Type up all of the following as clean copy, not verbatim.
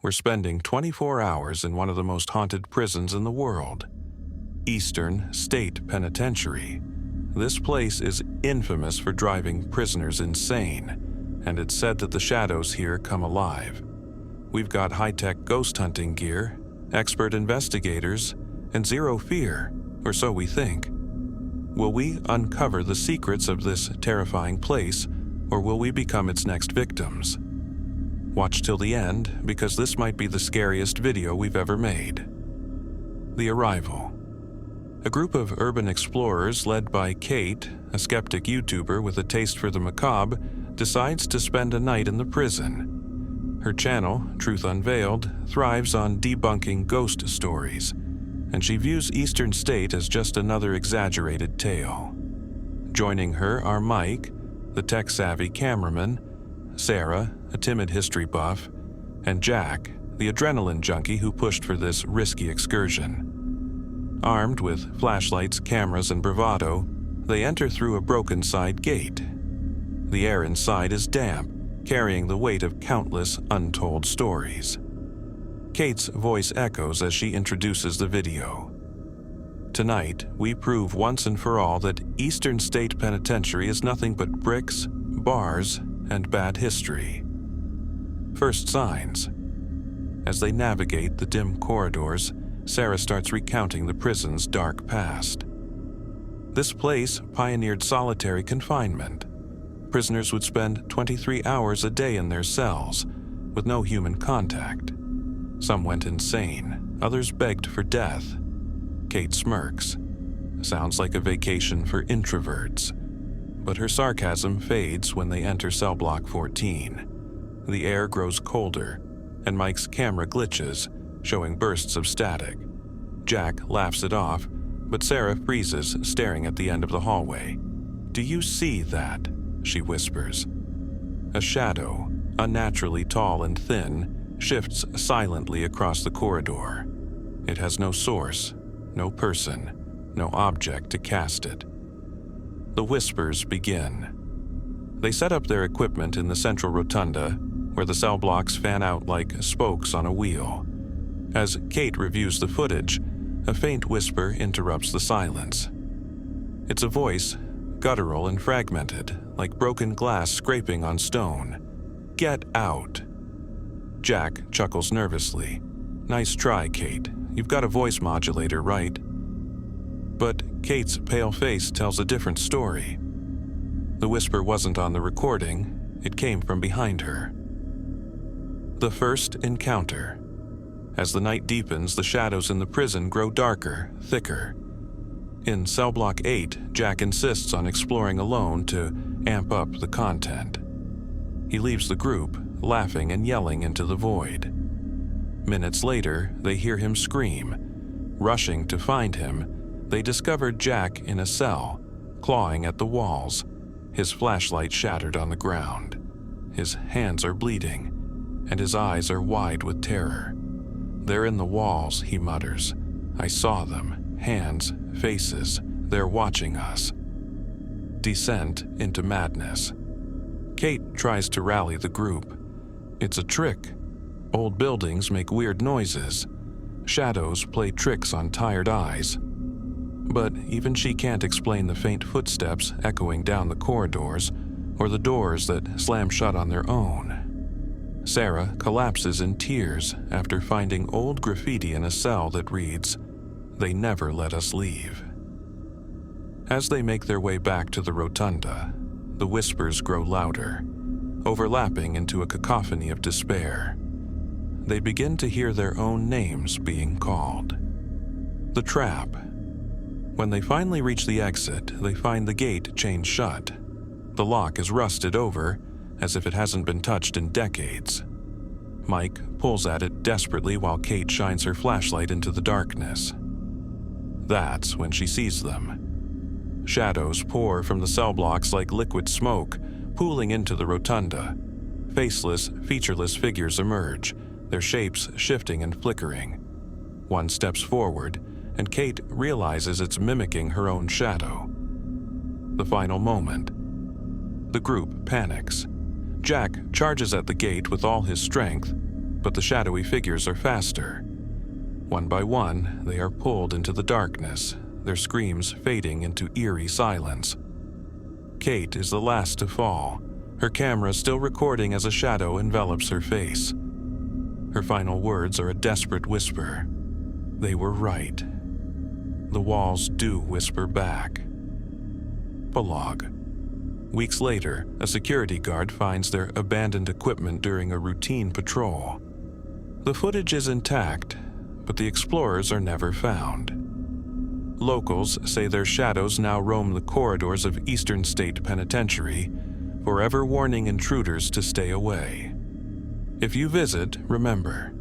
we're spending 24 hours in one of the most haunted prisons in the world, Eastern State Penitentiary. This place is infamous for driving prisoners insane, and it's said that the shadows here come alive. We've got high-tech ghost hunting gear, expert investigators, and zero fear, or so we think. Will we uncover the secrets of this terrifying place, or will we become its next victims? Watch till the end, because this might be the scariest video we've ever made. The Arrival. A group of urban explorers led by Kate, a skeptic YouTuber with a taste for the macabre, decides to spend a night in the prison. Her channel, Truth Unveiled, thrives on debunking ghost stories, and she views Eastern State as just another exaggerated tale. Joining her are Mike, the tech-savvy cameraman, Sarah, a timid history buff, and Jack, the adrenaline junkie who pushed for this risky excursion. Armed with flashlights, cameras, and bravado, they enter through a broken side gate. The air inside is damp, carrying the weight of countless untold stories. Kate's voice echoes as she introduces the video. Tonight, we prove once and for all that Eastern State Penitentiary is nothing but bricks, bars, and bad history. First signs. As they navigate the dim corridors, Sarah starts recounting the prison's dark past. This place pioneered solitary confinement. Prisoners would spend 23 hours a day in their cells, with no human contact. Some went insane, others begged for death. Kate smirks. Sounds like a vacation for introverts. But her sarcasm fades when they enter cell block 14. The air grows colder, and Mike's camera glitches, showing bursts of static. Jack laughs it off, but Sarah freezes, staring at the end of the hallway. "Do you see that?" she whispers. A shadow, unnaturally tall and thin, shifts silently across the corridor. It has no source, no person, no object to cast it. The whispers begin. They set up their equipment in the central rotunda, where the cell blocks fan out like spokes on a wheel. As Kate reviews the footage, a faint whisper interrupts the silence. It's a voice, guttural and fragmented, like broken glass scraping on stone. "Get out." Jack chuckles nervously. "Nice try, Kate. You've got a voice modulator, right?" But Kate's pale face tells a different story. The whisper wasn't on the recording, it came from behind her. The first encounter. As the night deepens, the shadows in the prison grow darker, thicker. In cell block 8, Jack insists on exploring alone to amp up the content. He leaves the group, laughing and yelling into the void. Minutes later, they hear him scream. Rushing to find him, they discover Jack in a cell, clawing at the walls, his flashlight shattered on the ground. His hands are bleeding, and his eyes are wide with terror. "They're in the walls," he mutters. "I saw them. Hands, faces. They're watching us." Descent into madness. Kate tries to rally the group. It's a trick. Old buildings make weird noises. Shadows play tricks on tired eyes. But even she can't explain the faint footsteps echoing down the corridors or the doors that slam shut on their own. Sarah collapses in tears after finding old graffiti in a cell that reads, "They never let us leave." As they make their way back to the rotunda, the whispers grow louder, overlapping into a cacophony of despair. They begin to hear their own names being called. The trap. When they finally reach the exit, they find the gate chained shut. The lock is rusted over, as if it hasn't been touched in decades. Mike pulls at it desperately while Kate shines her flashlight into the darkness. That's when she sees them. Shadows pour from the cell blocks like liquid smoke, pooling into the rotunda. Faceless, featureless figures emerge, their shapes shifting and flickering. One steps forward, and Kate realizes it's mimicking her own shadow. The final moment. The group panics. Jack charges at the gate with all his strength, but the shadowy figures are faster. One by one, they are pulled into the darkness, their screams fading into eerie silence. Kate is the last to fall, her camera still recording as a shadow envelops her face. Her final words are a desperate whisper. They were right. The walls do whisper back. Epilogue. Weeks later, a security guard finds their abandoned equipment during a routine patrol. The footage is intact, but the explorers are never found. Locals say their shadows now roam the corridors of Eastern State Penitentiary, forever warning intruders to stay away. If you visit, remember,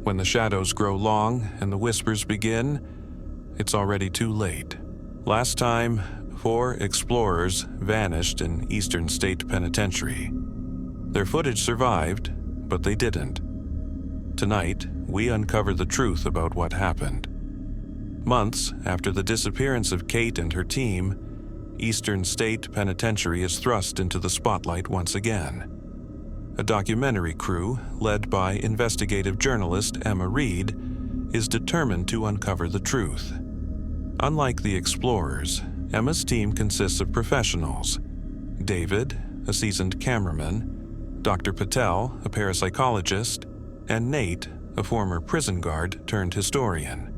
when the shadows grow long and the whispers begin, it's already too late. Last time, 4 explorers vanished in Eastern State Penitentiary. Their footage survived, but they didn't. Tonight, we uncover the truth about what happened. Months after the disappearance of Kate and her team, Eastern State Penitentiary is thrust into the spotlight once again. A documentary crew, led by investigative journalist Emma Reed, is determined to uncover the truth. Unlike the explorers, Emma's team consists of professionals. David, a seasoned cameraman, Dr. Patel, a parapsychologist, and Nate, a former prison guard turned historian.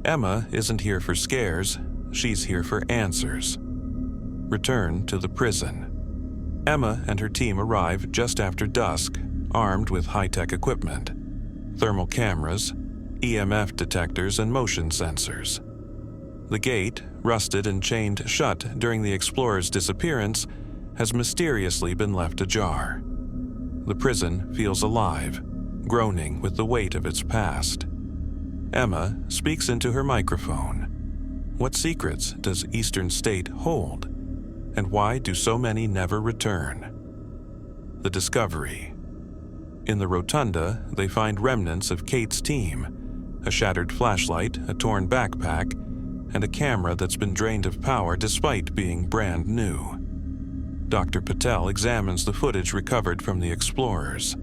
Emma isn't here for scares, she's here for answers. Return to the prison. Emma and her team arrive just after dusk, armed with high-tech equipment, thermal cameras, EMF detectors, and motion sensors. The gate, rusted and chained shut during the explorer's disappearance, has mysteriously been left ajar. The prison feels alive, groaning with the weight of its past. Emma speaks into her microphone. What secrets does Eastern State hold? And why do so many never return? The discovery. In the rotunda, they find remnants of Kate's team, a shattered flashlight, a torn backpack, and a camera that's been drained of power despite being brand new. Dr. Patel examines the footage recovered from the explorers.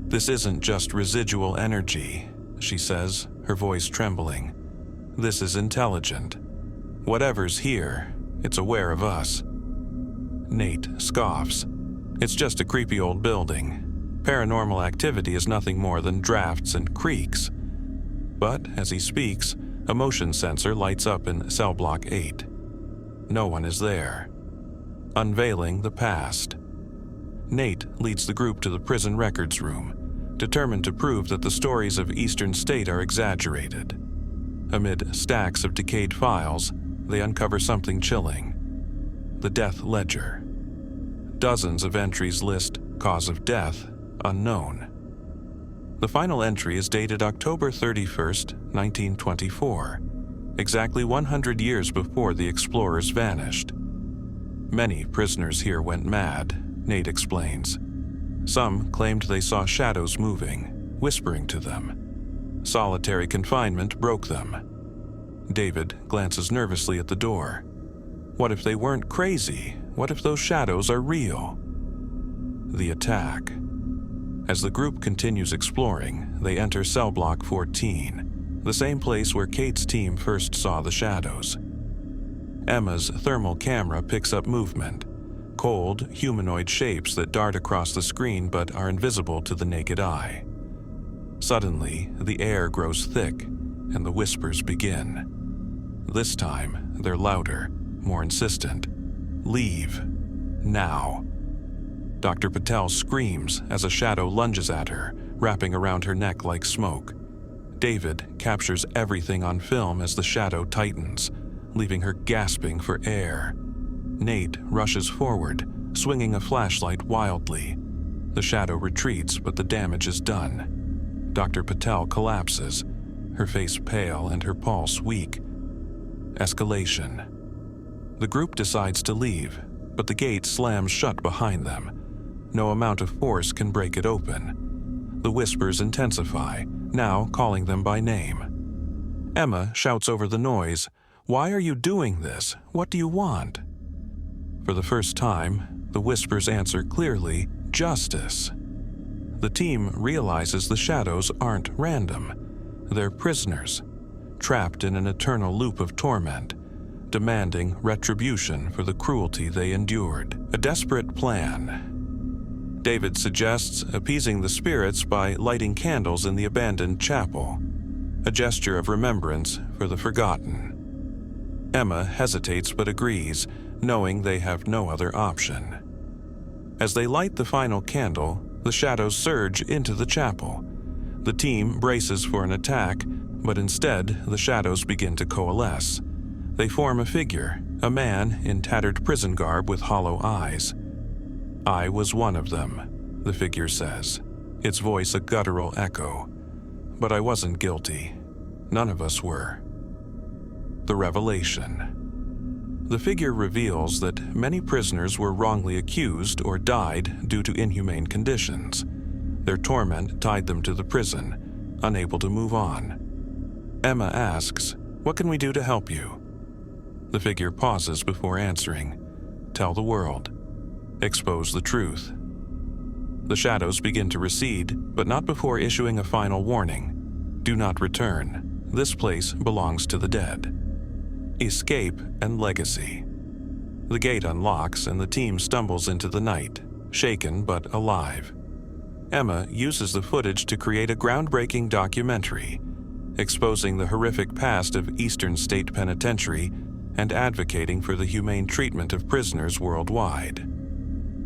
This isn't just residual energy, she says, her voice trembling. This is intelligent. Whatever's here, it's aware of us. Nate scoffs. It's just a creepy old building. Paranormal activity is nothing more than drafts and creaks. But as he speaks, a motion sensor lights up in cell block 8. No one is there. Unveiling the past. Nate leads the group to the prison records room, determined to prove that the stories of Eastern State are exaggerated. Amid stacks of decayed files, they uncover something chilling. The death ledger. Dozens of entries list cause of death unknown. The final entry is dated October 31st, 1924, exactly 100 years before the explorers vanished. Many prisoners here went mad, Nate explains. Some claimed they saw shadows moving, whispering to them. Solitary confinement broke them. David glances nervously at the door. What if they weren't crazy? What if those shadows are real? The attack. As the group continues exploring, they enter cell block 14, the same place where Kate's team first saw the shadows. Emma's thermal camera picks up movement, cold, humanoid shapes that dart across the screen but are invisible to the naked eye. Suddenly, the air grows thick, and the whispers begin. This time, they're louder, more insistent. Leave. Now. Dr. Patel screams as a shadow lunges at her, wrapping around her neck like smoke. David captures everything on film as the shadow tightens, leaving her gasping for air. Nate rushes forward, swinging a flashlight wildly. The shadow retreats, but the damage is done. Dr. Patel collapses, her face pale and her pulse weak. Escalation. The group decides to leave, but the gate slams shut behind them. No amount of force can break it open. The whispers intensify, now calling them by name. Emma shouts over the noise, "Why are you doing this? What do you want?" For the first time, the whispers answer clearly, "Justice." the team realizes the shadows aren't random. They're prisoners, trapped in an eternal loop of torment, demanding retribution for the cruelty they endured. A desperate plan. David suggests appeasing the spirits by lighting candles in the abandoned chapel, a gesture of remembrance for the forgotten. Emma hesitates but agrees, knowing they have no other option. As they light the final candle, the shadows surge into the chapel. The team braces for an attack, but instead the shadows begin to coalesce. They form a figure, a man in tattered prison garb with hollow eyes. "I was one of them," the figure says, its voice a guttural echo. "But I wasn't guilty. None of us were." The revelation. The figure reveals that many prisoners were wrongly accused or died due to inhumane conditions. Their torment tied them to the prison, unable to move on. Emma asks, "What can we do to help you?" The figure pauses before answering. "Tell the world. Expose the truth." The shadows begin to recede, but not before issuing a final warning. "Do not return. This place belongs to the dead." Escape and legacy. The gate unlocks and the team stumbles into the night, shaken but alive. Emma uses the footage to create a groundbreaking documentary, exposing the horrific past of Eastern State Penitentiary and advocating for the humane treatment of prisoners worldwide.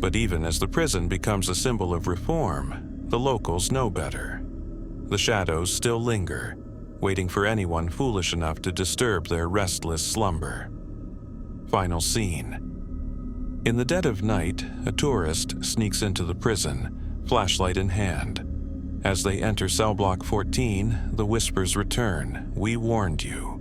But even as the prison becomes a symbol of reform, the locals know better. The shadows still linger, waiting for anyone foolish enough to disturb their restless slumber. Final scene. In the dead of night, a tourist sneaks into the prison, flashlight in hand. As they enter cell block 14, the whispers return. "We warned you."